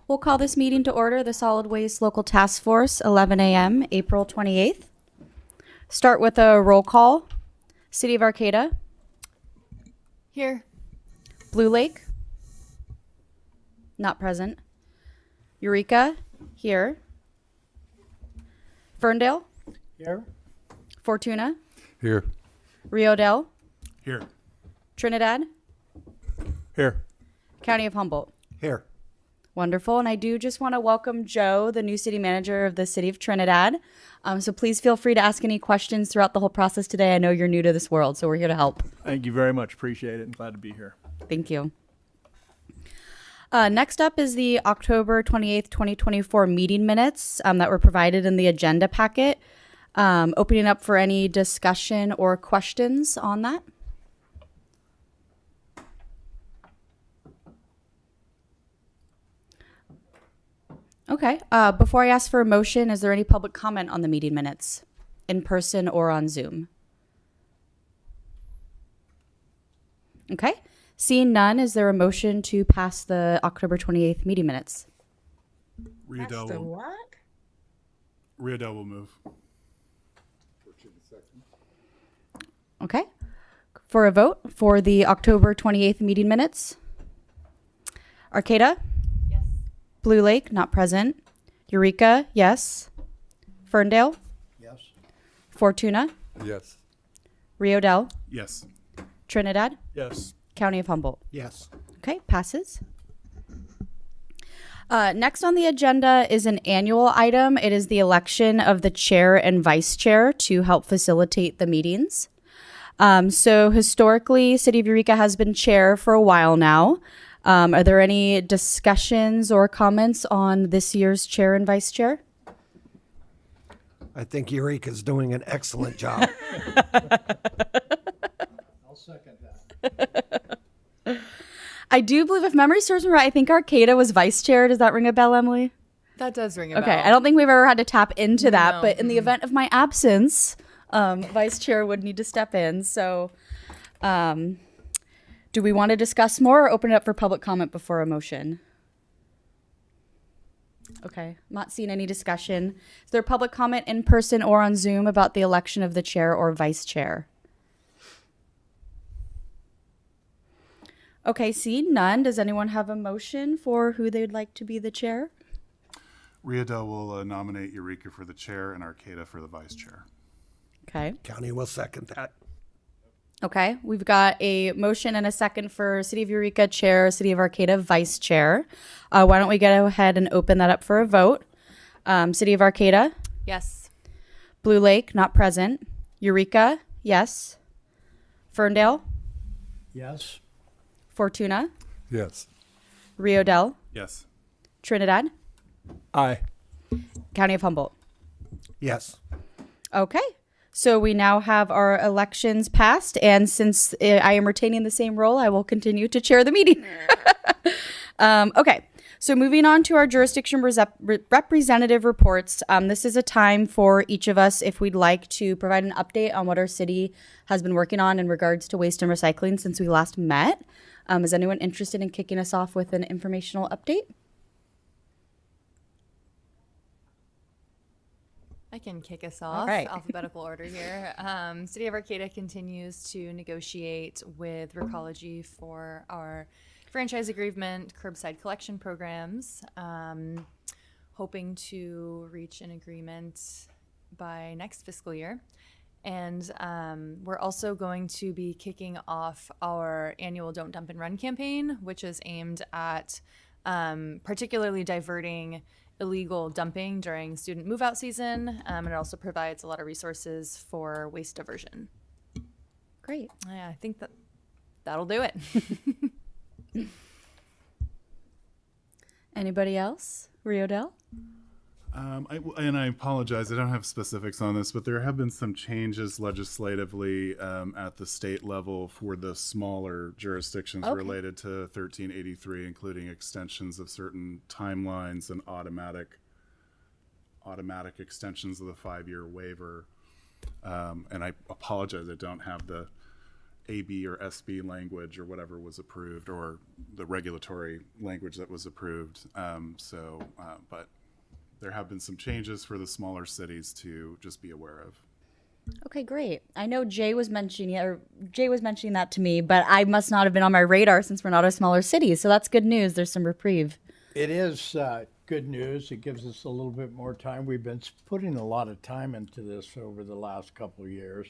We'll call this meeting to order, the Solid Waste Local Task Force, 11 a.m., April 28th. Start with a roll call. City of Arcata. Here. Blue Lake. Not present. Eureka. Here. Ferndale. Here. Fortuna. Here. Rio Dell. Here. Trinidad. Here. County of Humboldt. Here. Wonderful. And I do just want to welcome Joe, the new city manager of the city of Trinidad. So please feel free to ask any questions throughout the whole process today. I know you're new to this world, so we're here to help. Thank you very much. Appreciate it and glad to be here. Thank you. Next up is the October 28th, 2024 meeting minutes that were provided in the agenda packet. Opening up for any discussion or questions on that. Okay. Before I ask for a motion, is there any public comment on the meeting minutes, in person or on Zoom? Okay. Seeing none, is there a motion to pass the October 28th meeting minutes? Riedel will move. Okay. For a vote for the October 28th meeting minutes. Arcata? Yes. Blue Lake, not present. Eureka, yes. Ferndale? Yes. Fortuna? Yes. Rio Dell? Yes. Trinidad? Yes. County of Humboldt. Yes. Okay, passes. Next on the agenda is an annual item. It is the election of the chair and vice chair to help facilitate the meetings. So historically, City of Eureka has been chair for a while now. Are there any discussions or comments on this year's chair and vice chair? I think Eureka's doing an excellent job. I'll second that. I do believe, if memory serves me right, I think Arcata was vice chair. Does that ring a bell, Emily? That does ring a Okay, bell. I don't think we've ever had to tap into that, No. but in the event of my absence, vice chair would need to step in. So do we want to discuss more or open it up for public comment before a motion? Okay, I'm not seeing any discussion. Is there public comment in person or on Zoom about the election of the chair or vice chair? Okay, seeing none, does anyone have a motion for who they would like to be the chair? Riedel will nominate Eureka for the chair and Arcata for the vice chair. Okay. County will second that. Okay, we've got a motion and a second for City of Eureka chair, City of Arcata vice chair. Why don't we go ahead and open that up for a vote? City of Arcata, Yes. Blue Lake, not present. Eureka, yes. Ferndale, Yes. Fortuna, Yes. Rio Dell, Yes. Trinidad, Aye. County of Humboldt. Yes. Okay, so we now have our elections passed, and since I am retaining the same role, I will continue to chair the meeting. Okay, so moving on to our jurisdiction representative reports. This is a time for each of us, if we'd like to provide an update on what our city has been working on in regards to waste and recycling since we last met. Is anyone interested in kicking us off with an informational update? I can kick us off. right. Alphabetical order here. City of Arcata continues to negotiate with Recology for our franchise agreement curbside collection programs. Hoping to reach an agreement by next fiscal year. And we're also going to be kicking off our annual Don't Dump and Run campaign, which is aimed at particularly diverting illegal dumping during student move-out season. And it also provides a lot of resources for waste diversion. Great. Yeah, I think that'll do it. Anybody else? Rio Dell? I apologize, I don't have specifics on this, but there have been some changes legislatively at the state level for the smaller jurisdictions related to 1383, including extensions of certain timelines and automatic extensions of the 5-year waiver. And I apologize, I don't have the AB or SB language or whatever was approved, or the regulatory language that was approved. But there have been some changes for the smaller cities to just be aware of. Okay, great. I know Jay was mentioning that to me, but I must not have been on my radar since we're not a smaller city. So that's good news. There's some reprieve. It is good news. It gives us a little bit more time. We've been putting a lot of time into this over the last couple of years,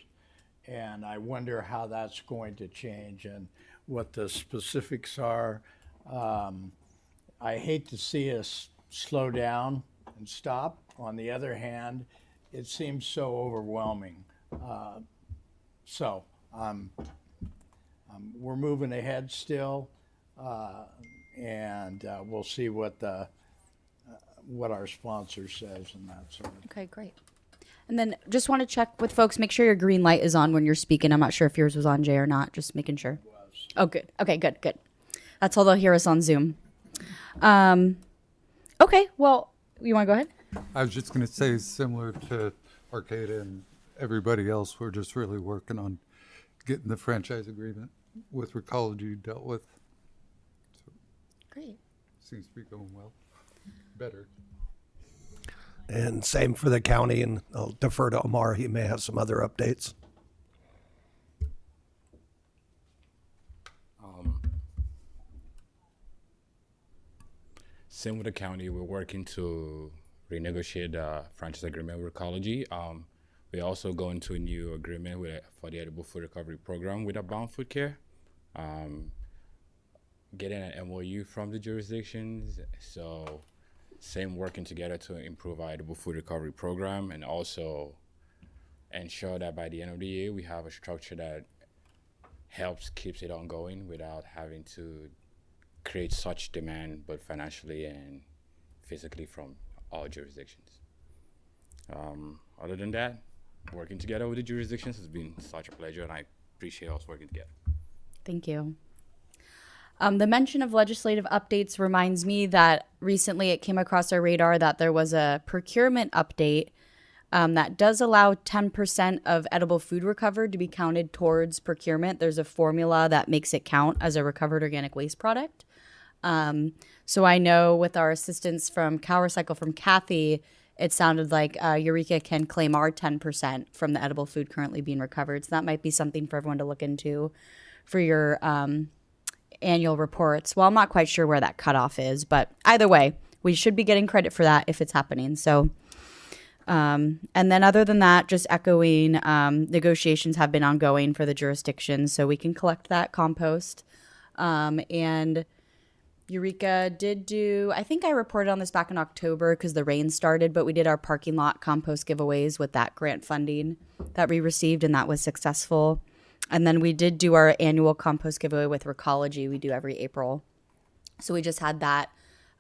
and I wonder how that's going to change and what the specifics are. I hate to see us slow down and stop. On the other hand, it seems so overwhelming. We're moving ahead still, and we'll see what our sponsor says and that sort of. Okay, great. And then just want to check with folks, make sure your green light is on when you're speaking. I'm not sure if yours was on, Jay, or not. Just making sure. Oh, good. Okay, good. That's how they'll hear us on Zoom. Okay, well, you want to go ahead? I was just going to say, similar to Arcata and everybody else, we're just really working on getting the franchise agreement with Recology dealt with. So, Great. seems to be going well. Better. And same for the county, and I'll defer to Omar. He may have some other updates. Same with the county, we're working to renegotiate the franchise agreement with Recology. We also go into a new agreement for the edible food recovery program with Abound Food Care. Getting an MOU from the jurisdictions, so same working together to improve our edible food recovery program, and also ensure that by the end of the year we have a structure that keeps it ongoing without having to create such demand, both financially and physically, from all jurisdictions. Other than that, working together with the jurisdictions has been such a pleasure, and I appreciate us working together. Thank you. The mention of legislative updates reminds me that recently it came across our radar that there was a procurement update that does allow 10% of edible food recovered to be counted towards procurement. There's a formula that makes it count as a recovered organic waste product. So I know with our assistance from Cow Recycle from Kathy, it sounded like Eureka can claim our 10% from the edible food currently being recovered. So that might be something for everyone to look into for your annual reports. Well, I'm not quite sure where that cutoff is, but either way, we should be getting credit for that if it's happening. So, and then other than that, just echoing, negotiations have been ongoing for the jurisdictions, so we can collect that compost. And Eureka did do, I think I reported on this back in October because the rain started, but we did our parking lot compost giveaways with that grant funding that we received, and that was successful. And then we did do our annual compost giveaway with Recology. We do every April. So we just had that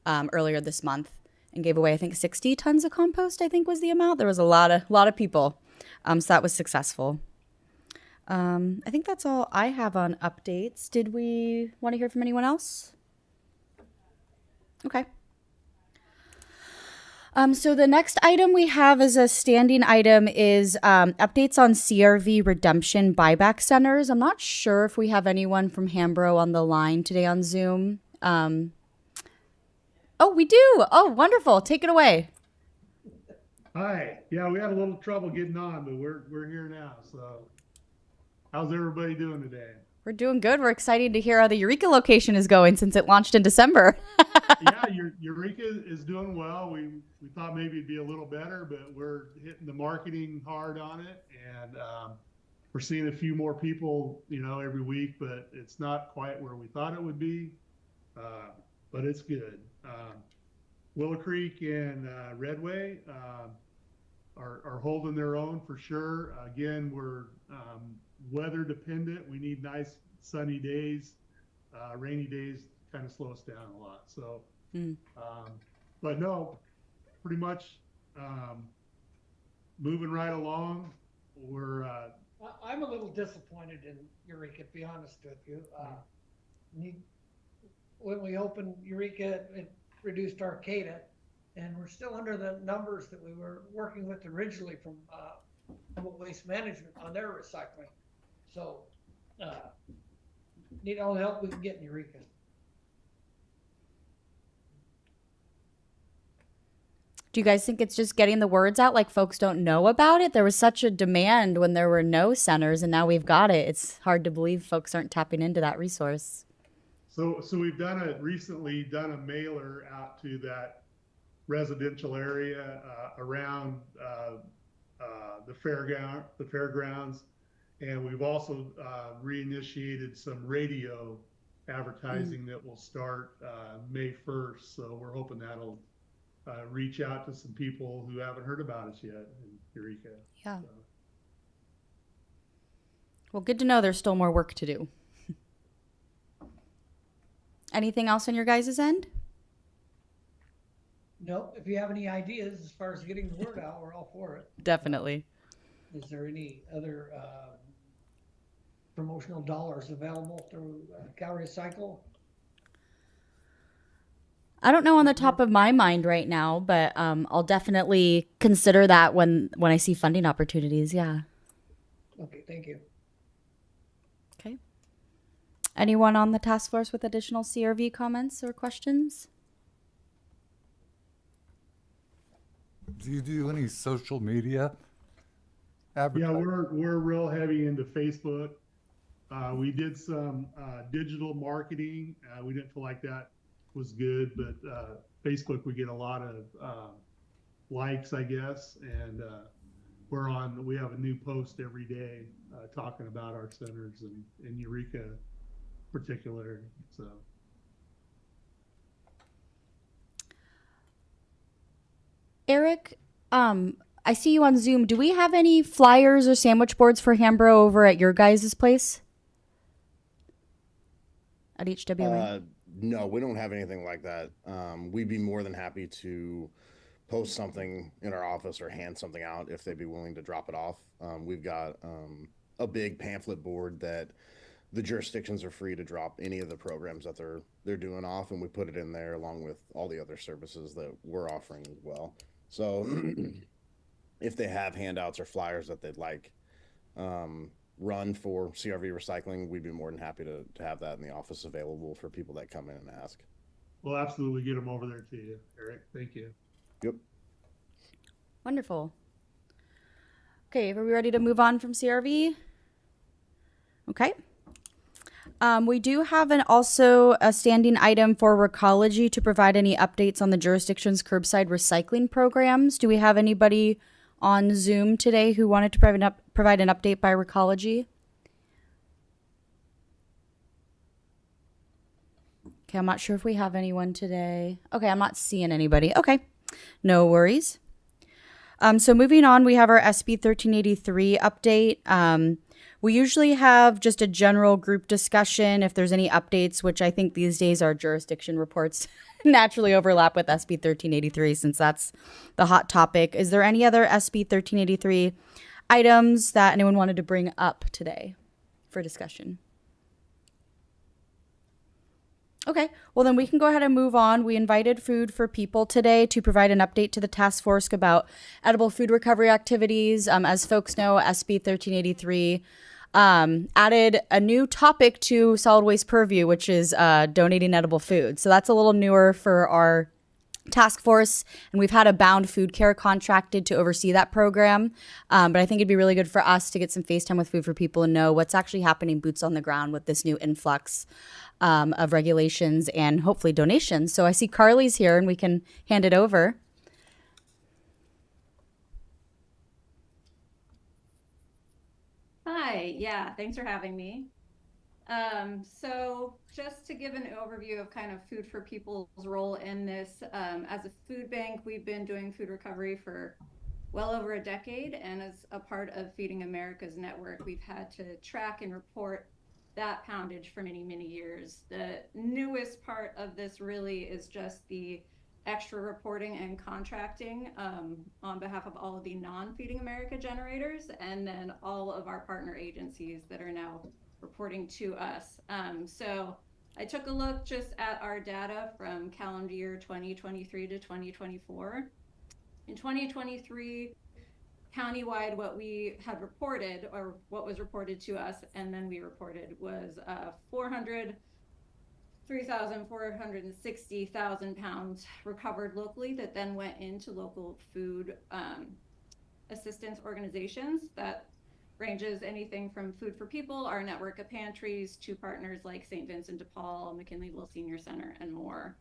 earlier this month and gave away, I think, 60 tons of compost, I think was the amount. There was a lot of people. So that was successful. I think that's all I have on updates. Did we want to hear from anyone else? Okay. So the next item we have as a standing item is updates on CRV redemption buyback centers. I'm not sure if we have anyone from Hambro on the line today on Zoom. Oh, we do. Oh, wonderful. Take it away. Hi. Yeah, we had a little trouble getting on, but we're here now. So how's everybody doing today? We're doing good. We're excited to hear how the Eureka location is going since it launched in December. Yeah, Eureka is doing well. We thought maybe it'd be a little better, but we're hitting the marketing hard on it, and we're seeing a few more people, every week, but it's not quite where we thought it would be, but it's good. Willow Creek and Redway are holding their own for sure. Again, we're weather dependent. We need nice sunny days. Rainy days kind of slow us down a lot. So, but no, pretty much moving right along. We're I'm a little disappointed in Eureka, to be honest with you. When we opened Eureka, it reduced Arcata, and we're still under the numbers that we were working with originally from Humboldt Waste Management on their recycling. So need all the help we can get in Eureka. Do you guys think it's just getting the words out, like folks don't know about it? There was such a demand when there were no centers, and now we've got it. It's hard to believe folks aren't tapping into that resource. So we've recently done a mailer out to that residential area around the fairgrounds, and we've also reinitiated some radio advertising that will start May 1st. So we're hoping that'll reach out to some people who haven't heard about us yet in Eureka. Yeah. So. Well, good to know there's still more work to do. Anything else on your guys' end? No, if you have any ideas as far as getting the word out, we're all for it. Definitely. Is there any other promotional dollars available through Cal Recycle? I don't know on the top of my mind right now, but I'll definitely consider that when I see funding opportunities. Yeah. Okay, thank you. Okay. Anyone on the task force with additional CRV comments or questions? Do you do any social media Yeah, advertising? we're real heavy into Facebook. We did some digital marketing. We didn't feel like that was good, but Facebook, we get a lot of likes, I guess, and we have a new post every day talking about our centers in Eureka particular. So. Eric, I see you on Zoom. Do we have any flyers or sandwich boards for Hambro over at your guys' place? At HWA? No, we don't have anything like that. We'd be more than happy to post something in our office or hand something out if they'd be willing to drop it off. We've got a big pamphlet board that the jurisdictions are free to drop any of the programs that they're doing off, and we put it in there along with all the other services that we're offering as well. So if they have handouts or flyers that they'd like run for CRV recycling, we'd be more than happy to have that in the office available for people that come in and ask. We'll absolutely get them over there to you, Eric. Thank you. Yep. Wonderful. Okay, are we ready to move on from CRV? Okay. We do have also a standing item for Recology to provide any updates on the jurisdiction's curbside recycling programs. Do we have anybody on Zoom today who wanted to provide an update by Recology? Okay, I'm not sure if we have anyone today. Okay, I'm not seeing anybody. Okay, no worries. So moving on, we have our SB 1383 update. We usually have just a general group discussion if there's any updates, which I think these days our jurisdiction reports naturally overlap with SB 1383 since that's the hot topic. Is there any other SB 1383 items that anyone wanted to bring up today for discussion? Okay, well then we can go ahead and move on. We invited Food for People today to provide an update to the task force about edible food recovery activities. As folks know, SB 1383 added a new topic to solid waste purview, which is donating edible food. So that's a little newer for our task force, and we've had a Bound Food Care contracted to oversee that program. But I think it'd be really good for us to get some face time with Food for People and know what's actually happening boots on the ground with this new influx of regulations and hopefully donations. So I see Carly's here, and we can hand it over. Hi, yeah, thanks for having me. So just to give an overview of kind of Food for People's role in this, as a food bank, we've been doing food recovery for well over a decade, and as a part of Feeding America's network, we've had to track and report that poundage for many, many years. The newest part of this really is just the extra reporting and contracting on behalf of all of the non-Feeding America generators, and then all of our partner agencies that are now reporting to us. So I took a look just at our data from calendar year 2023 to 2024. In 2023, countywide, what we had reported, or what was reported to us, and then we reported, was 3,460,000 pounds recovered locally that then went into local food assistance organizations. That ranges anything from Food for People, our network of pantries, to partners like St. Vincent de Paul, McKinleyville Senior Center, and more.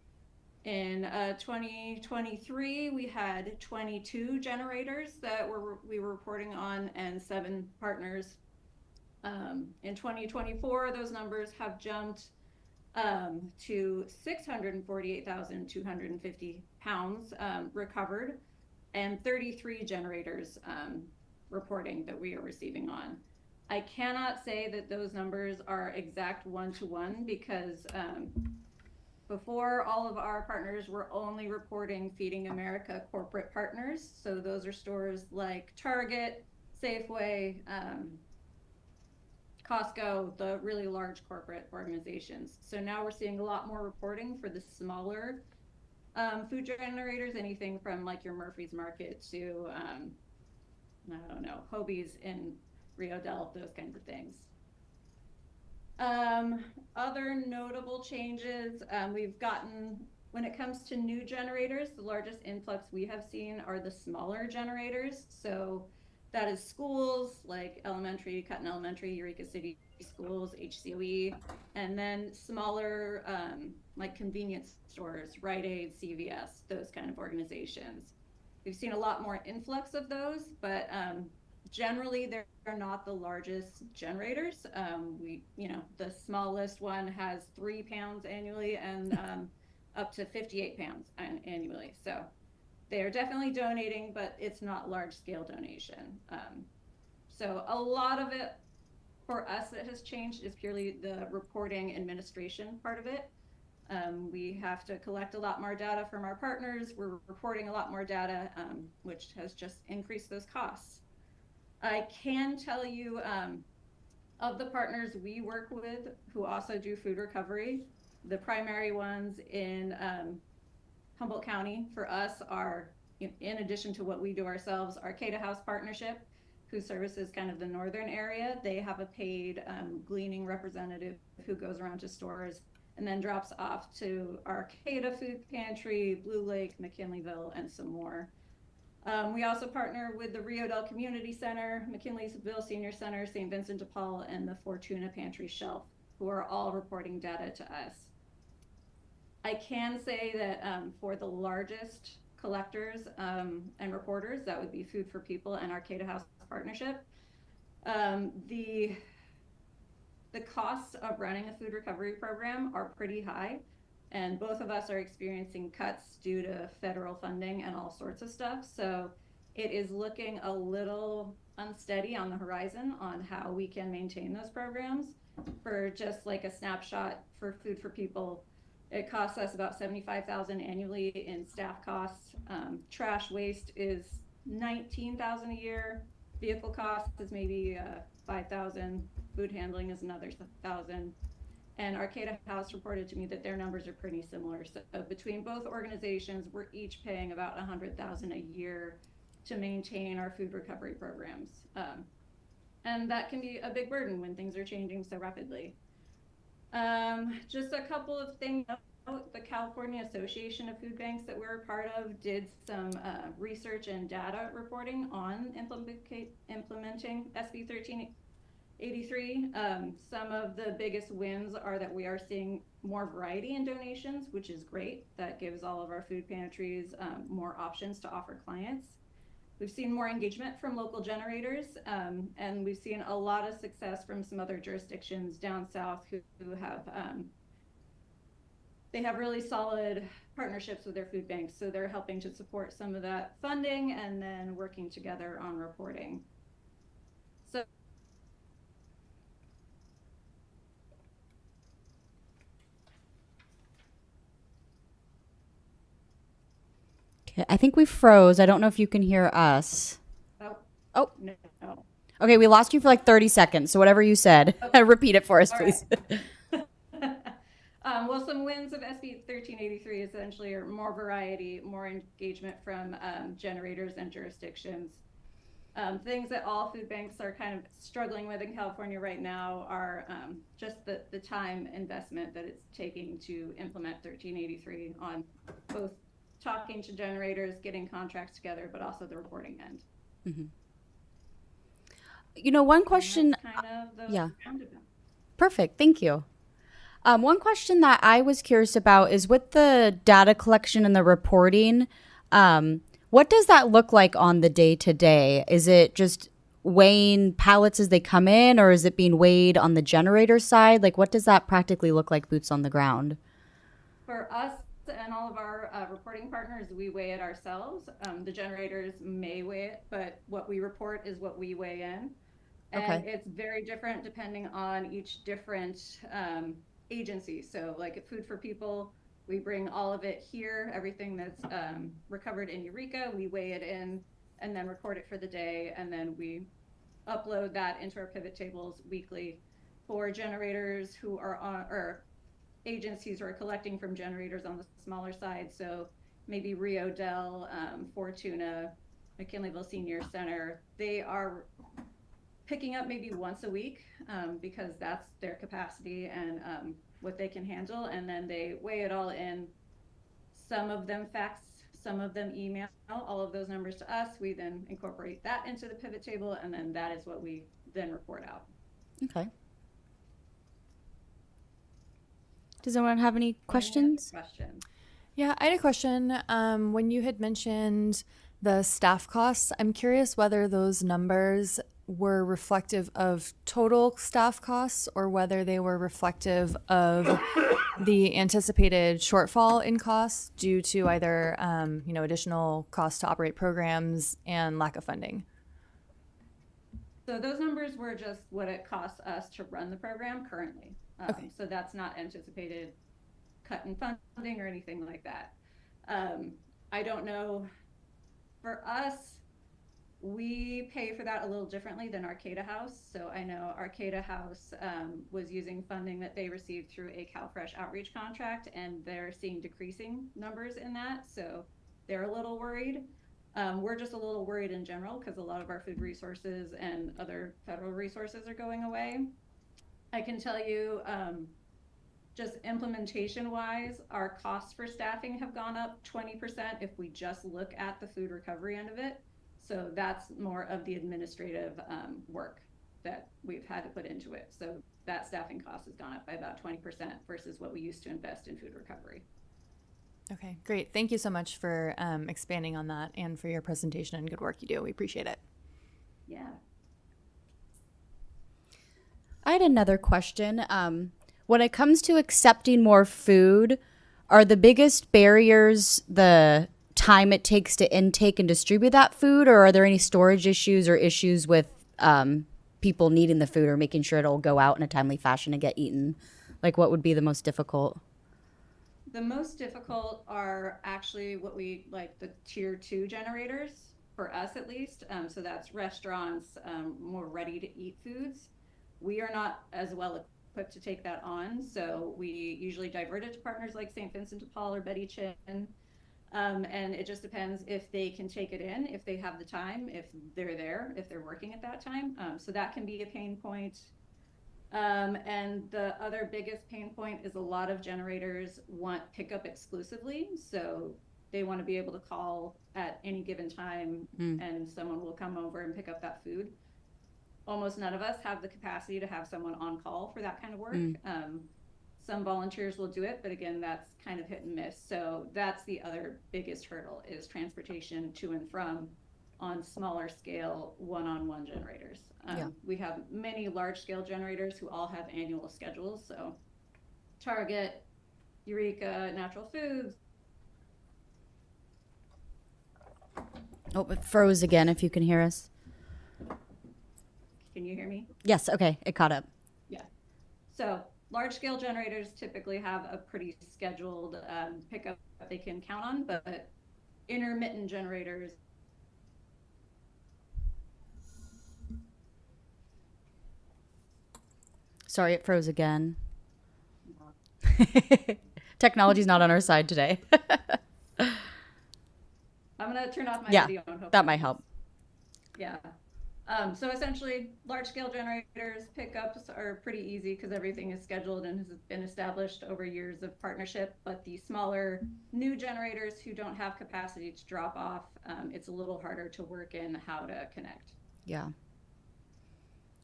In 2023, we had 22 generators that we were reporting on, and 7 partners. In 2024, those numbers have jumped to 648,250 pounds recovered, and 33 generators reporting that we are receiving on. I cannot say that those numbers are exact one-to-one, because before, all of our partners were only reporting Feeding America corporate partners. So those are stores like Target, Safeway, Costco, the really large corporate organizations. So now we're seeing a lot more reporting for the smaller food generators, anything from like your Murphy's Market to, I don't know, Hobie's in Rio Del, those kinds of things. Other notable changes we've gotten when it comes to new generators. The largest influx we have seen are the smaller generators. So that is schools like elementary, Cutton Elementary, Eureka City Schools, HCOE, and then smaller like convenience stores, Rite Aid, CVS, those kind of organizations. We've seen a lot more influx of those, but generally they're not the largest generators. The smallest one has 3 pounds annually, and up to 58 pounds annually. So they're definitely donating, but it's not large scale donation. So a lot of it for us that has changed is purely the reporting administration part of it. We have to collect a lot more data from our partners. We're reporting a lot more data, which has just increased those costs. I can tell you, of the partners we work with who also do food recovery, the primary ones in Humboldt County for us are, in addition to what we do ourselves, Arcata House Partnership, who services kind of the northern area. They have a paid gleaning representative who goes around to stores and then drops off to Arcata Food Pantry, Blue Lake, McKinleyville, and some more. We also partner with the Rio Del Community Center, McKinleyville Senior Center, St. Vincent de Paul, and the Fortuna Pantry Shelf, who are all reporting data to us. I can say that for the largest collectors and reporters, that would be Food for People and Arcata House Partnership, the costs of running a food recovery program are pretty high. And both of us are experiencing cuts due to federal funding and all sorts of stuff. So it is looking a little unsteady on the horizon on how we can maintain those programs. For just like a snapshot for Food for People, it costs us about $75,000 annually in staff costs. Trash waste is $19,000 a year. Vehicle costs is maybe $5,000. Food handling is another $1,000. And Arcata House reported to me that their numbers are pretty similar. So between both organizations, we're each paying about $100,000 a year to maintain our food recovery programs. And that can be a big burden when things are changing so rapidly. Just a couple of things. The California Association of Food Banks that we're a part of did some research and data reporting on implementing SB 1383. Some of the biggest wins are that we are seeing more variety in donations, which is great. That gives all of our food pantries more options to offer clients. We've seen more engagement from local generators, and we've seen a lot of success from some other jurisdictions down south who have they have really solid partnerships with their food banks. So they're helping to support some of that funding and then working together on reporting. So Okay, I think we froze. I don't know if you can hear us. Oh, no. Okay, we lost you for like 30 seconds. So whatever you said, repeat it for us, please. Well, some wins of SB 1383 essentially are more variety, more engagement from generators and jurisdictions. Things that all food banks are kind of struggling with in California right now are just the time investment that it's taking to implement 1383 on both talking to generators, getting contracts together, but also the reporting end. Mm-hmm. You know, one question. Kind of the Yeah. roundabout. Perfect. Thank you. One question that I was curious about is with the data collection and the reporting, what does that look like on the day to day? Is it just weighing pallets as they come in, or is it being weighed on the generator side? Like, what does that practically look like, boots on the ground? For us and all of our reporting partners, we weigh it ourselves. The generators may weigh it, but what we report is what we weigh in. And it's very different depending on each different agency. So like at Food for People, we bring all of it here, everything that's recovered in Eureka, we weigh it in and then record it for the day. And then we upload that into our pivot tables weekly. For generators who are on, or agencies who are collecting from generators on the smaller side, so maybe Rio Del, Fortuna, McKinleyville Senior Center, they are picking up maybe once a week because that's their capacity and what they can handle. And then they weigh it all in. Some of them fax, some of them email all of those numbers to us. We then incorporate that into the pivot table, and then that is what we then report out. Okay. Does anyone have any questions? Yeah, I had a question. When you had mentioned the staff costs, I'm curious whether those numbers were reflective of total staff costs or whether they were reflective of the anticipated shortfall in costs due to either additional costs to operate programs and lack of funding. So those numbers were just what it costs us to run the program currently. So that's not anticipated cut in funding or anything like that. I don't know. For us, we pay for that a little differently than Arcata House. So I know Arcata House was using funding that they received through a CalFresh outreach contract, and they're seeing decreasing numbers in that. So they're a little worried. We're just a little worried in general because a lot of our food resources and other federal resources are going away. I can tell you, just implementation wise, our costs for staffing have gone up 20% if we just look at the food recovery end of it. So that's more of the administrative work that we've had to put into it. So that staffing cost has gone up by about 20% versus what we used to invest in food recovery. Okay, great. Thank you so much for expanding on that and for your presentation and good work you do. We appreciate it. Yeah. I had another question. When it comes to accepting more food, are the biggest barriers the time it takes to intake and distribute that food, or are there any storage issues or issues with people needing the food or making sure it'll go out in a timely fashion and get eaten? Like, what would be the most difficult? The most difficult are actually what we like the tier 2 generators, for us at least. So that's restaurants, more ready to eat foods. We are not as well equipped to take that on. So we usually divert it to partners like St. Vincent de Paul or Betty Chin. And it just depends if they can take it in, if they have the time, if they're there, if they're working at that time. So that can be a pain point. And the other biggest pain point is a lot of generators want pickup exclusively. So they want to be able to call at any given time and someone will come over and pick up that food. Almost none of us have the capacity to have someone on call for that kind of work. Some volunteers will do it, but again, that's kind of hit and miss. So that's the other biggest hurdle is transportation to and from on smaller scale one-on-one generators. We have many large scale generators who all have annual schedules. So Target, Eureka, Natural Foods. Oh, it froze again, if you can hear us. Can you hear me? Yes, okay, it caught up. Yeah. So large scale generators typically have a pretty scheduled pickup that they can count on, but intermittent generators. Sorry, it froze again. Technology's not on our side today. I'm gonna turn off my Yeah, video and hope that might help. Yeah. So essentially, large-scale generators, pickups are pretty easy because everything is scheduled and has been established over years of partnership. But the smaller new generators who don't have capacity to drop off, it's a little harder to work in how to connect. Yeah.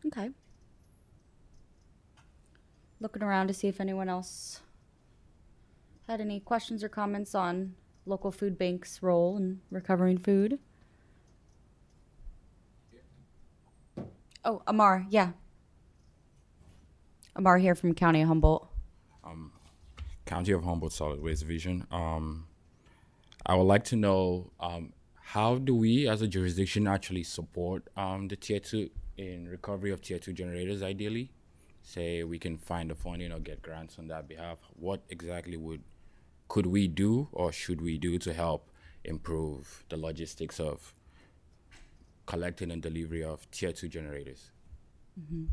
Okay. Looking around to see if anyone else had any questions or comments on local food banks' role in recovering food. Oh, Amar, yeah. Amar here from County of Humboldt. County of Humboldt Solid Waste Division. I would like to know how do we as a jurisdiction actually support the tier 2 in recovery of tier 2 generators ideally? Say we can find the funding or get grants on that behalf. What exactly could we do or should we do to help improve the logistics of collecting and delivery of tier 2 generators? Mm-hmm.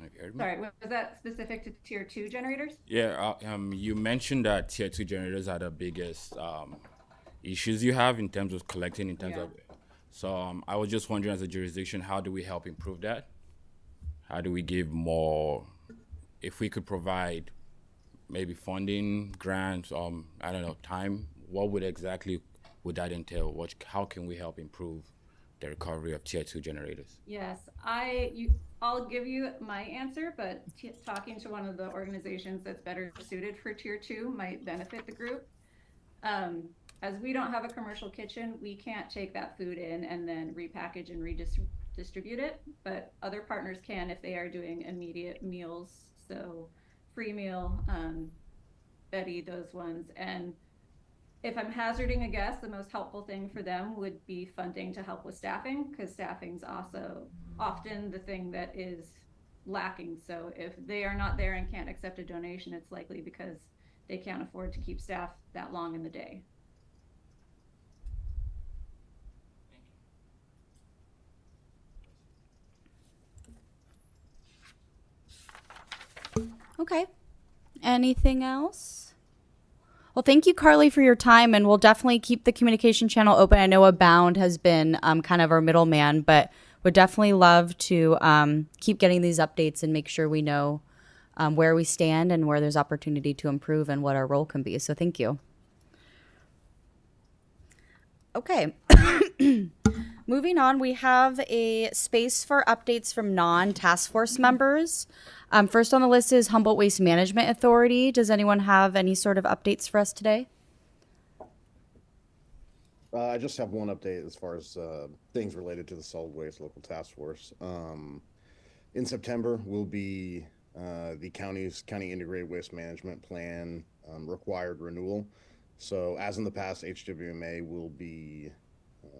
Have you heard me? Sorry, was that specific to tier 2 generators? Yeah, you mentioned that tier 2 generators are the biggest issues you have in terms of collecting, in terms of. So I was just wondering, as a jurisdiction, how do we help improve that? How do we give more? If we could provide maybe funding, grants, I don't know, time. What would that entail? How can we help improve the recovery of tier 2 generators? Yes, I'll give you my answer, but talking to one of the organizations that's better suited for tier 2 might benefit the group. As we don't have a commercial kitchen, we can't take that food in and then repackage and redistribute it, but other partners can if they are doing immediate meals, so free meal, Betty, those ones. And if I'm hazarding a guess, the most helpful thing for them would be funding to help with staffing, because staffing's also often the thing that is lacking. So if they are not there and can't accept a donation, it's likely because they can't afford to keep staff that long in the day. Okay. Anything else? Well, thank you, Carly, for your time, and we'll definitely keep the communication channel open. I know Abound has been kind of our middleman, but would definitely love to keep getting these updates and make sure we know where we stand and where there's opportunity to improve and what our role can be. So thank you. Okay. Moving on, we have a space for updates from non-task force members. First on the list is Humboldt Waste Management Authority. Does anyone have any sort of updates for us today? I just have one update as far as things related to the solid waste local task force. In September will be the county integrated waste management plan required renewal. So as in the past, HWMA will be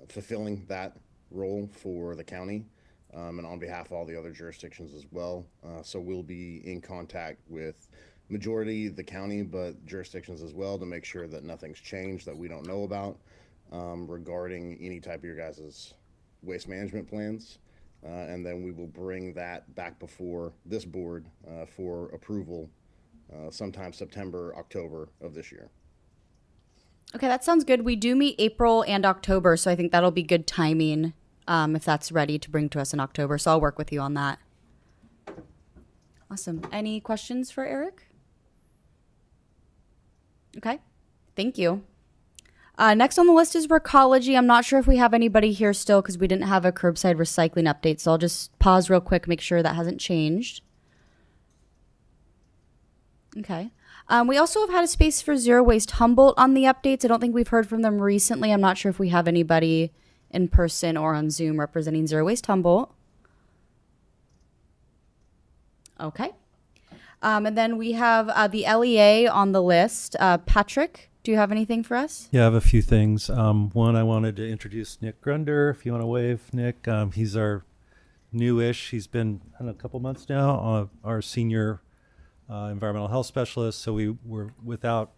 fulfilling that role for the county and on behalf of all the other jurisdictions as well. So we'll be in contact with majority the county, but jurisdictions as well, to make sure that nothing's changed that we don't know about regarding any type of your guys' waste management plans. And then we will bring that back before this board for approval sometime September, October of this year. Okay, that sounds good. We do meet April and October, so I think that'll be good timing if that's ready to bring to us in October. So I'll work with you on that. Awesome. Any questions for Eric? Okay, thank you. Next on the list is Recology. I'm not sure if we have anybody here still because we didn't have a curbside recycling update, so I'll just pause real quick, make sure that hasn't changed. Okay. We also have had a space for Zero Waste Humboldt on the updates. I don't think we've heard from them recently. I'm not sure if we have anybody in person or on Zoom representing Zero Waste Humboldt. Okay. And then we have the LEA on the list. Patrick, do you have anything for us? Yeah, I have a few things. One, I wanted to introduce Nick Grunder. If you want to wave, Nick. He's our newish. He's been, I don't know, a couple months now, our senior environmental health specialist. So we were without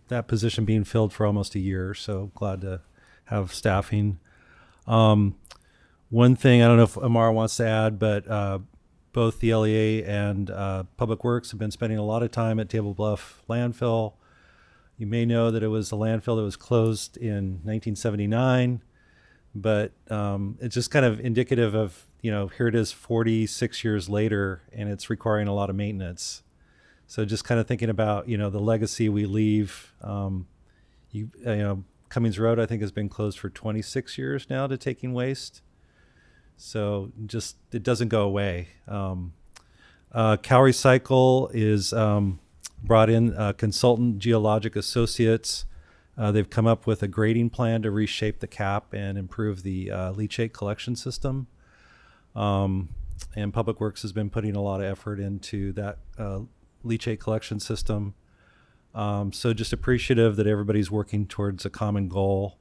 that position being filled for almost a year. So glad to have staffing. One thing, I don't know if Amar wants to add, but both the LEA and Public Works have been spending a lot of time at Table Bluff landfill. You may know that it was a landfill that was closed in 1979. but it's just kind of indicative of, here it is 46 years later, and it's requiring a lot of maintenance. So just kind of thinking about, the legacy we leave. Cummings Road, I think, has been closed for 26 years now to taking waste. So just, it doesn't go away. Cal Recycle is brought in consultant Geologic Associates. They've come up with a grading plan to reshape the cap and improve the leachate collection system. And Public Works has been putting a lot of effort into that leachate collection system. So just appreciative that everybody's working towards a common goal.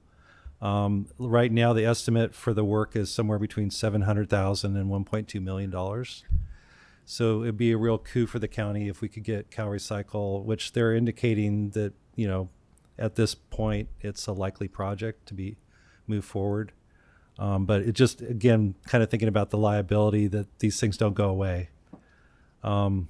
Right now, the estimate for the work is somewhere between $700,000 and $1.2 million. So it'd be a real coup for the county if we could get Cal Recycle, which they're indicating that, at this point, it's a likely project to be moved forward. But it just, again, kind of thinking about the liability that these things don't go away. And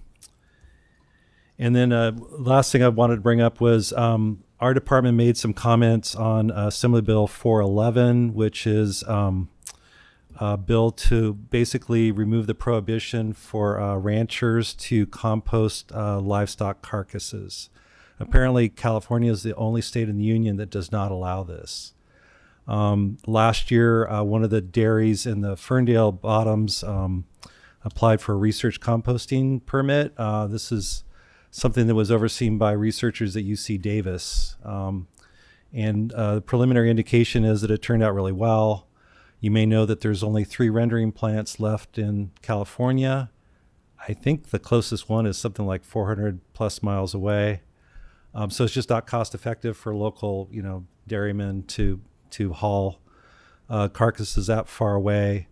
then last thing I wanted to bring up was our department made some comments on Assembly Bill 411, which is a bill to basically remove the prohibition for ranchers to compost livestock carcasses. Apparently, California is the only state in the union that does not allow this. Last year, one of the dairies in the Ferndale Bottoms applied for a research composting permit. This is something that was overseen by researchers at UC Davis. And the preliminary indication is that it turned out really well. You may know that there's only 3 rendering plants left in California. I think the closest one is something like 400 plus miles away. So it's just not cost effective for local, dairymen to haul carcasses that far away.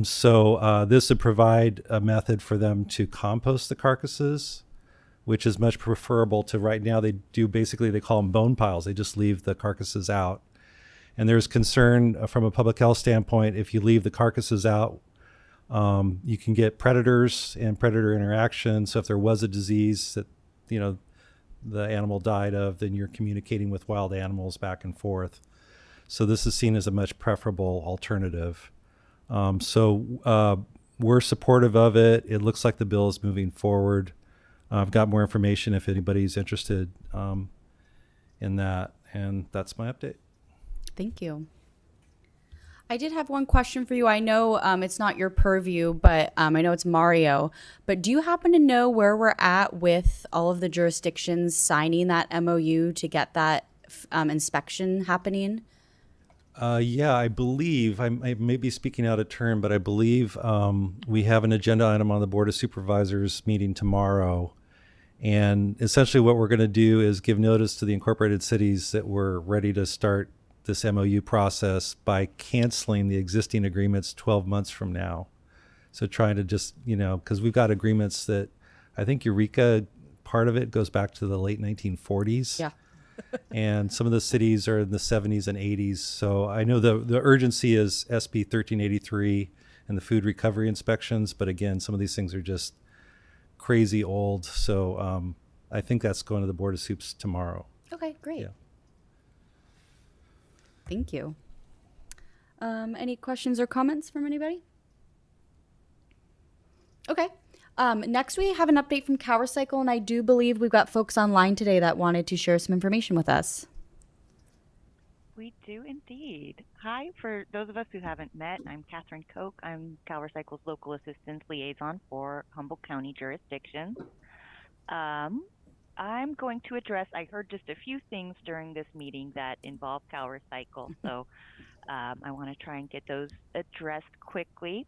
So this would provide a method for them to compost the carcasses, which is much preferable to right now. They call them bone piles. They just leave the carcasses out. And there's concern from a public health standpoint, if you leave the carcasses out, you can get predators and predator interaction. So if there was a disease that, the animal died of, then you're communicating with wild animals back and forth. So this is seen as a much preferable alternative. So we're supportive of it. It looks like the bill is moving forward. I've got more information if anybody's interested in that. And that's my update. Thank you. I did have one question for you. I know it's not your purview, but I know it's Mario. But do you happen to know where we're at with all of the jurisdictions signing that MOU to get that inspection happening? Yeah, I believe, I may be speaking out of turn, but I believe we have an agenda item on the Board of Supervisors meeting tomorrow. And essentially what we're going to do is give notice to the incorporated cities that we're ready to start this MOU process by canceling the existing agreements 12 months from now. So trying to just, because we've got agreements that I think Eureka, part of it goes back to the late 1940s. Yeah. And some of the cities are in the 70s and 80s. So I know the urgency is SB 1383 and the food recovery inspections. But again, some of these things are just crazy old. So I think that's going to the Board of Soups tomorrow. Okay, great. Yeah. Thank you. Any questions or comments from anybody? Okay. Next, we have an update from Cal Recycle, and I do believe we've got folks online today that wanted to share some information with us. We do indeed. Hi, for those of us who haven't met, I'm Catherine Koch. I'm Cal Recycle's local assistance liaison for Humboldt County jurisdiction. I'm going to address, I heard just a few things during this meeting that involve Cal Recycle, so I want to try and get those addressed quickly.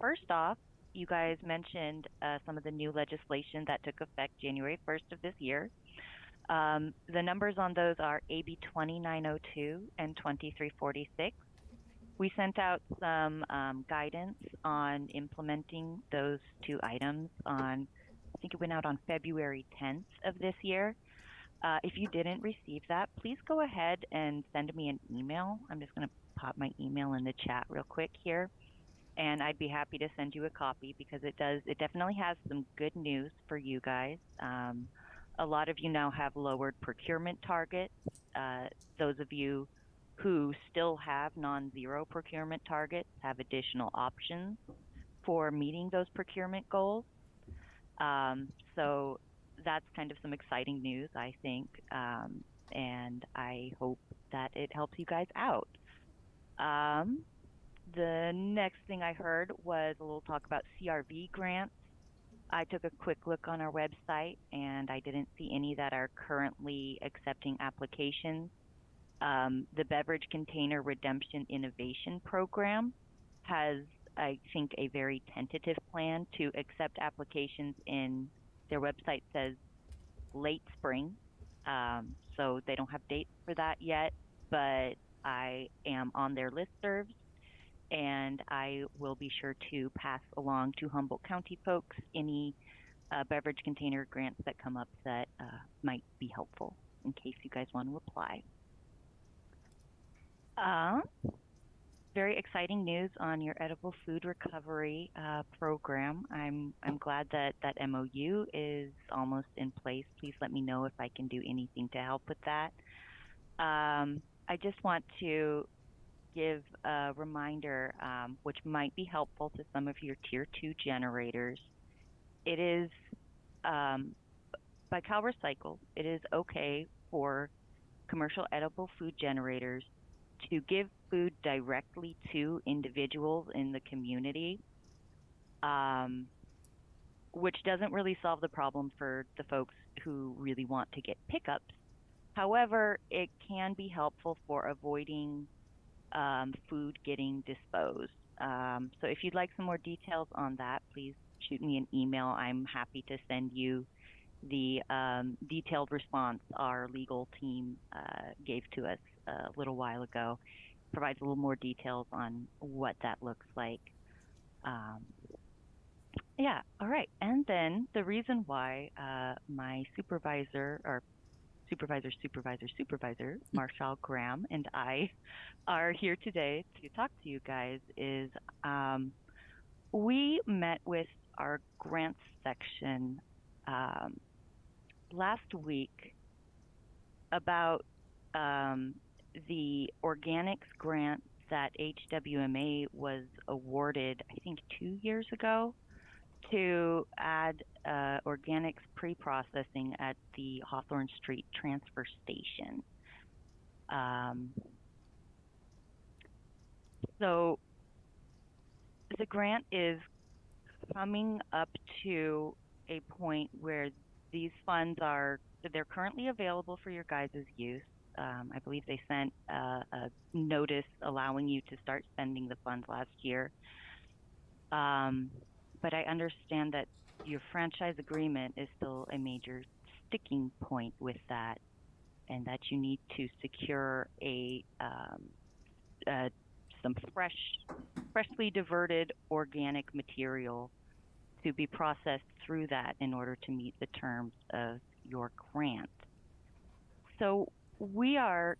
First off, you guys mentioned some of the new legislation that took effect January 1st of this year. The numbers on those are AB 2902 and 2346. We sent out some guidance on implementing those 2 items on, I think it went out on February 10th of this year. If you didn't receive that, please go ahead and send me an email. I'm just going to pop my email in the chat real quick here, and I'd be happy to send you a copy because it definitely has some good news for you guys. A lot of you now have lowered procurement targets. Those of you who still have non-zero procurement targets have additional options for meeting those procurement goals. So that's kind of some exciting news, I think, and I hope that it helps you guys out. The next thing I heard was a little talk about CRV grants. I took a quick look on our website and I didn't see any that are currently accepting applications. The Beverage Container Redemption Innovation Program has, I think, a very tentative plan to accept applications in, their website says, late spring. So they don't have dates for that yet, but I am on their listservs and I will be sure to pass along to Humboldt County folks any beverage container grants that come up that might be helpful in case you guys want to apply. Very exciting news on your edible food recovery program. I'm glad that that MOU is almost in place. Please let me know if I can do anything to help with that. I just want to give a reminder, which might be helpful to some of your tier 2 generators. It is, by Cal Recycle, it is okay for commercial edible food generators to give food directly to individuals in the community, which doesn't really solve the problem for the folks who really want to get pickups. However, it can be helpful for avoiding food getting disposed. So if you'd like some more details on that, please shoot me an email. I'm happy to send you the detailed response our legal team gave to us a little while ago. Provides a little more details on what that looks like. Yeah, all right. And then the reason why my supervisor, Marshall Graham, and I are here today to talk to you guys is we met with our grants section last week about the organics grant that HWMA was awarded, I think 2 years ago, to add organics pre-processing at the Hawthorne Street transfer station. So the grant is coming up to a point where these funds they're currently available for your guys' use. I believe they sent a notice allowing you to start spending the funds last year. But I understand that your franchise agreement is still a major sticking point with that, and that you need to secure some freshly diverted organic material to be processed through that in order to meet the terms of your grant. So we are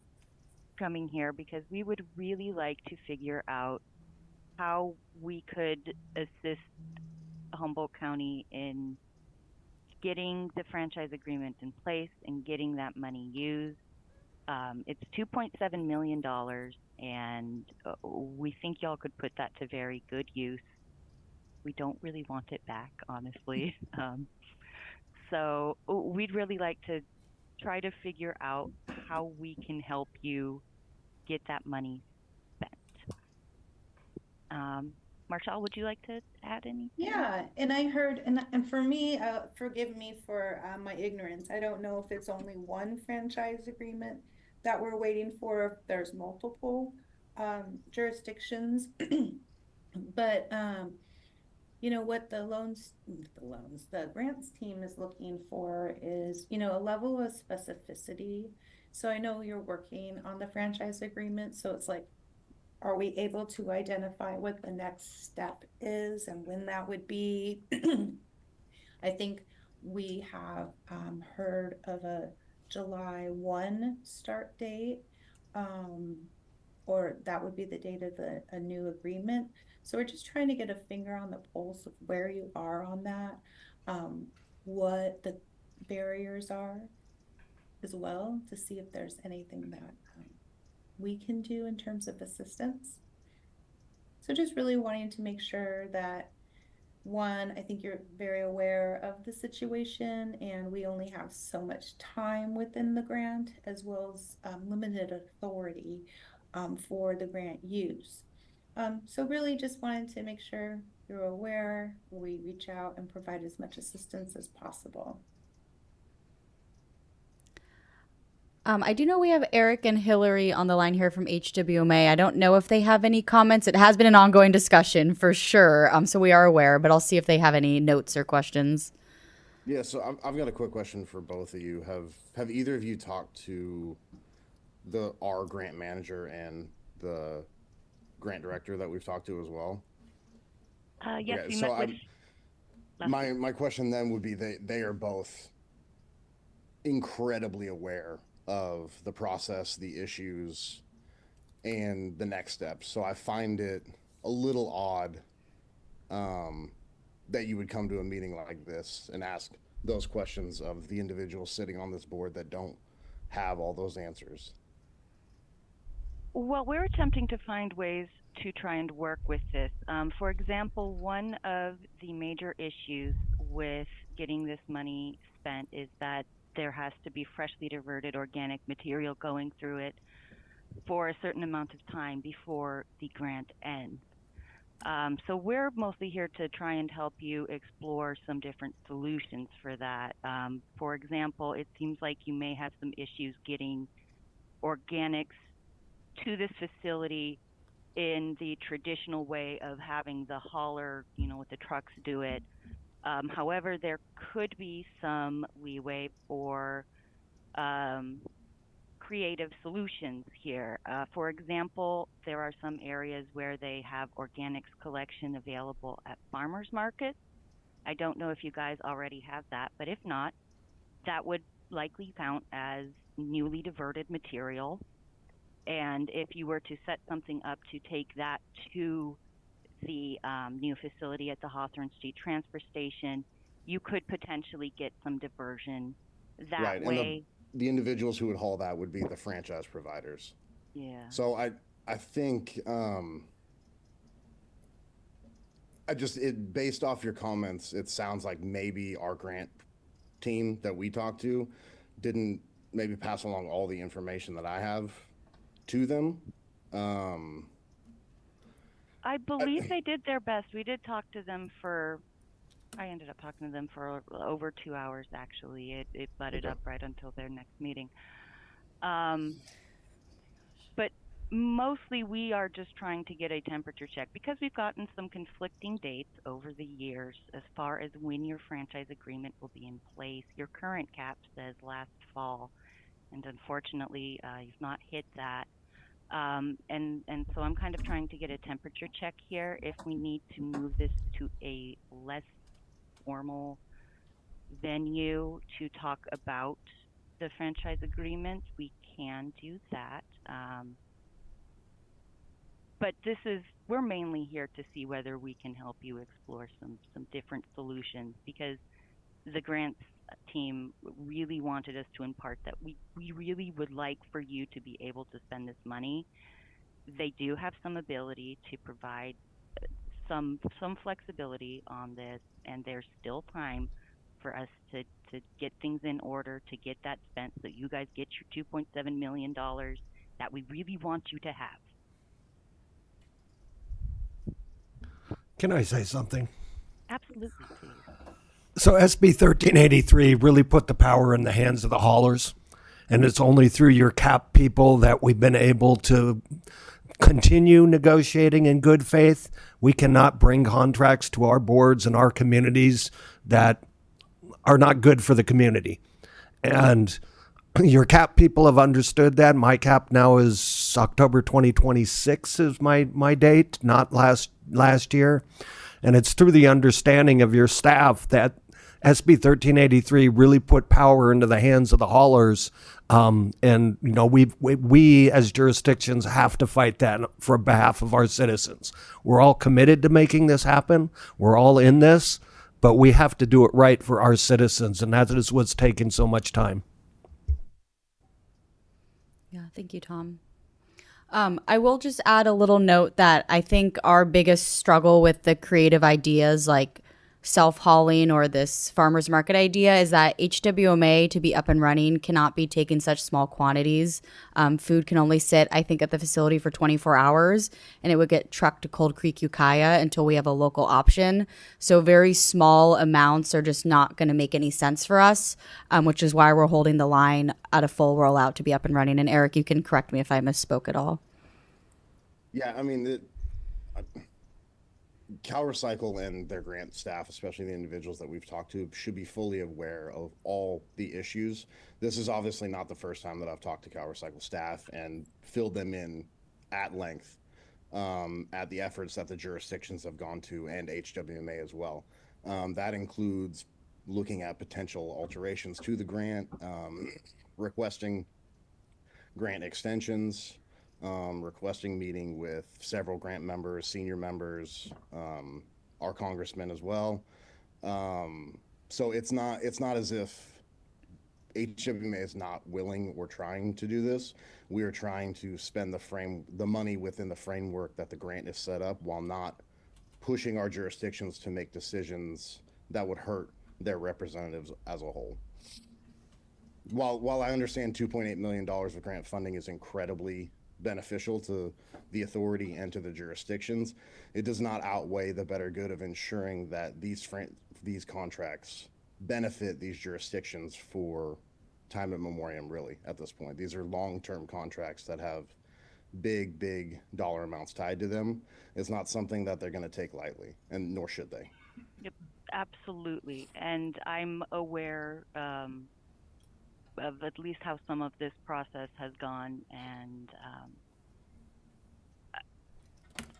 coming here because we would really like to figure out how we could assist Humboldt County in getting the franchise agreement in place and getting that money used. It's $2.7 million, and we think y'all could put that to very good use. We don't really want it back, honestly. So we'd really like to try to figure out how we can help you get that money spent. Marshall, would you like to add anything? Yeah, and I heard, and for me, forgive me for my ignorance. I don't know if it's only one franchise agreement that we're waiting for, if there's multiple jurisdictions. But you know what the grants team is looking for is, you know, a level of specificity. So I know you're working on the franchise agreement, so it's like, are we able to identify what the next step is and when that would be? I think we have heard of a July 1 start date, or that would be the date of a new agreement. So we're just trying to get a finger on the pulse of where you are on that, what the barriers are as well, to see if there's anything that we can do in terms of assistance. So just really wanting to make sure that, one, I think you're very aware of the situation, and we only have so much time within the grant, as well as limited authority for the grant use. So really just wanted to make sure you're aware, we reach out and provide as much assistance as possible. I do know we have Eric and Hillary on the line here from HWMA. I don't know if they have any comments. It has been an ongoing discussion for sure, so we are aware, but I'll see if they have any notes or questions. Yeah, so I've got a quick question for both of you. Have either of you talked to our grant manager and the grant director that we've talked to as well? Yes, Okay, we so met with my question then would be, they are both incredibly aware of the process, the issues, and the next steps. So I find it a little odd that you would come to a meeting like this and ask those questions of the individuals sitting on this board that don't have all those answers. Well, we're attempting to find ways to try and work with this. For example, one of the major issues with getting this money spent is that there has to be freshly diverted organic material going through it for a certain amount of time before the grant ends. So we're mostly here to try and help you explore some different solutions for that. For example, it seems like you may have some issues getting organics to this facility in the traditional way of having the hauler, with the trucks do it. However, there could be some leeway for creative solutions here. For example, there are some areas where they have organics collection available at farmers markets. I don't know if you guys already have that, but if not, that would likely count as newly diverted material. And if you were to set something up to take that to the new facility at the Hawthorne Street Transfer Station, you could potentially get some diversion that Right, way. and the individuals who would haul that would be the franchise providers. Yeah. So I think based off your comments, it sounds like maybe our grant team that we talked to didn't maybe pass along all the information that I have to them. I believe they did their best. We did talk to them I ended up talking to them for over 2 hours, actually. It butted up right until their next meeting. But mostly we are just trying to get a temperature check because we've gotten some conflicting dates over the years as far as when your franchise agreement will be in place. Your current cap says last fall, and unfortunately you've not hit that. And so I'm kind of trying to get a temperature check here. If we need to move this to a less formal venue to talk about the franchise agreement, we can do that. But we're mainly here to see whether we can help you explore some different solutions, because the grants team really wanted us to impart that we really would like for you to be able to spend this money. They do have some ability to provide some flexibility on this, and there's still time for us to get things in order, to get that spent so you guys get your $2.7 million that we really want you to have. Can I say something? Absolutely, please. So SB 1383 really put the power in the hands of the haulers, and it's only through your CAP people that we've been able to continue negotiating in good faith. We cannot bring contracts to our boards and our communities that are not good for the community. And your CAP people have understood that. My CAP now is October 2026 is my date, not last year. And it's through the understanding of your staff that SB 1383 really put power into the hands of the haulers. And we as jurisdictions have to fight that for behalf of our citizens. We're all committed to making this happen. We're all in this, but we have to do it right for our citizens. And that is what's taking so much time. Yeah, thank you, Tom. I will just add a little note that I think our biggest struggle with the creative ideas like self-hauling or this farmers market idea is that HWMA to be up and running cannot be taken such small quantities. Food can only sit, I think, at the facility for 24 hours, and it would get trucked to Cold Creek, Ukiah until we have a local option. So very small amounts are just not going to make any sense for us, which is why we're holding the line at a full rollout to be up and running. And Eric, you can correct me if I misspoke at all. Yeah, I mean, Cal Recycle and their grant staff, especially the individuals that we've talked to, should be fully aware of all the issues. This is obviously not the first time that I've talked to Cal Recycle staff and filled them in at length at the efforts that the jurisdictions have gone to, and HWMA as well. That includes looking at potential alterations to the grant, requesting grant extensions, requesting meeting with several grant members, senior members, our congressman as well. So it's not as if HWMA is not willing or trying to do this. We are trying to spend the money within the framework that the grant is set up, while not pushing our jurisdictions to make decisions that would hurt their representatives as a whole. While I understand $2.8 million of grant funding is incredibly beneficial to the authority and to the jurisdictions, it does not outweigh the better good of ensuring that these contracts benefit these jurisdictions for time immemorial. Really, at this point, these are long-term contracts that have big dollar amounts tied to them. It's not something that they're going to take lightly, and nor should they. Yep, absolutely. And I'm aware of at least how some of this process has gone, and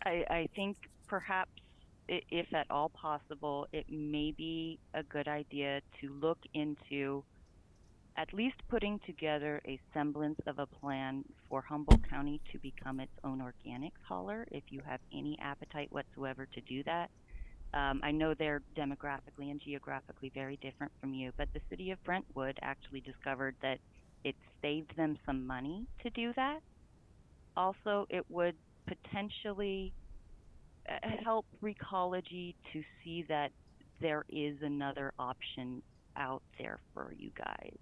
I think perhaps, if at all possible, it may be a good idea to look into at least putting together a semblance of a plan for Humboldt County to become its own organics hauler, if you have any appetite whatsoever to do that. I know they're demographically and geographically very different from you, but the city of Brentwood actually discovered that it saved them some money to do that. Also, it would potentially help Recology to see that there is another option out there for you guys.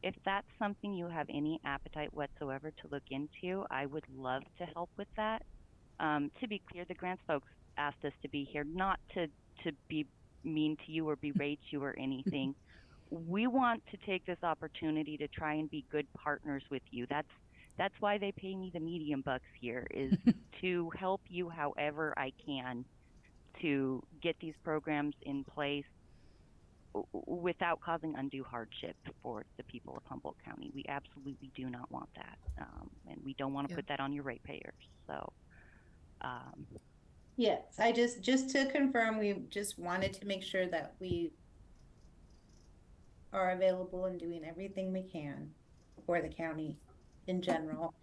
If that's something you have any appetite whatsoever to look into, I would love to help with that. To be clear, the grants folks asked us to be here not to be mean to you or berate you or anything. We want to take this opportunity to try and be good partners with you. That's why they pay me the medium bucks here, is to help you however I can to get these programs in place without causing undue hardship for the people of Humboldt County. We absolutely do not want that, and we don't want to put that on your ratepayers. So. Yes, I just to confirm, we just wanted to make sure that we are available and doing everything we can for the county in general.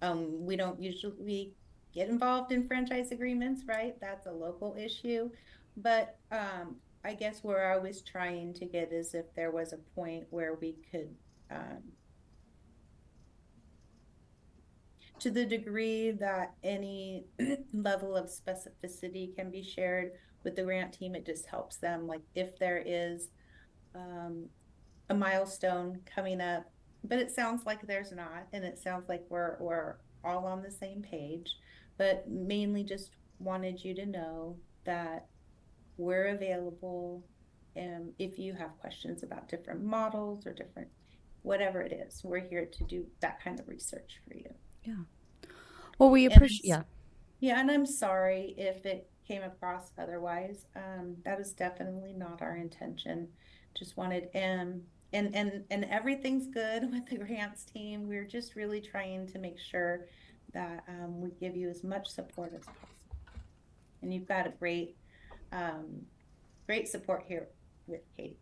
We don't usually get involved in franchise agreements, right? That's a local issue. But I guess where I was trying to get is if there was a point where we could, to the degree that any level of specificity can be shared with the grant team, it just helps them. Like if there is a milestone coming up, but it sounds like there's not, and it sounds like we're all on the same page, but mainly just wanted you to know that we're available, and if you have questions about different models or different whatever it is, we're here to do that kind of research for you. Yeah. Well, we appreciate. Yeah, and I'm sorry if it came across otherwise. That is definitely not our intention. Just wanted and everything's good with the grants team. We're just really trying to make sure that we give you as much support as possible. And you've got a great support here with Katie.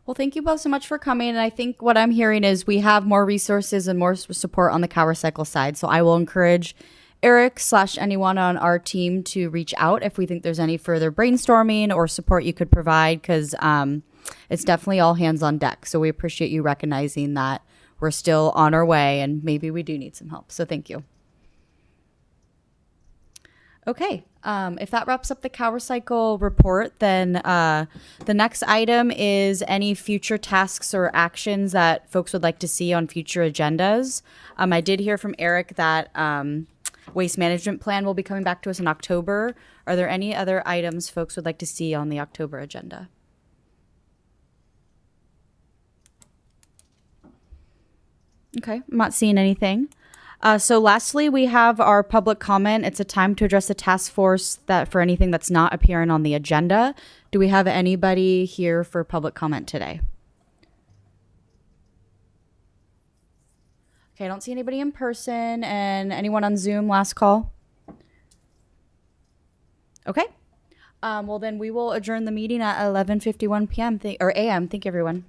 Well, thank you both so much for coming. And I think what I'm hearing is we have more resources and more support on the Cal Recycle side. So I will encourage Eric / anyone on our team to reach out if we think there's any further brainstorming or support you could provide, because it's definitely all hands on deck. So we appreciate you recognizing that we're still on our way, and maybe we do need some help. So thank you. Okay, if that wraps up the CalRecycle report, then the next item is any future tasks or actions that folks would like to see on future agendas. I did hear from Eric that waste management plan will be coming back to us in October. Are there any other items folks would like to see on the October agenda? Okay, I'm not seeing anything. So lastly, we have our public comment. It's a time to address the task force that for anything that's not appearing on the agenda. Do we have anybody here for public comment today? Okay, I don't see anybody in person, and anyone on Zoom, last call? Okay. Well, then we will adjourn the meeting at 11:51 p.m. or a.m. Thank you, everyone.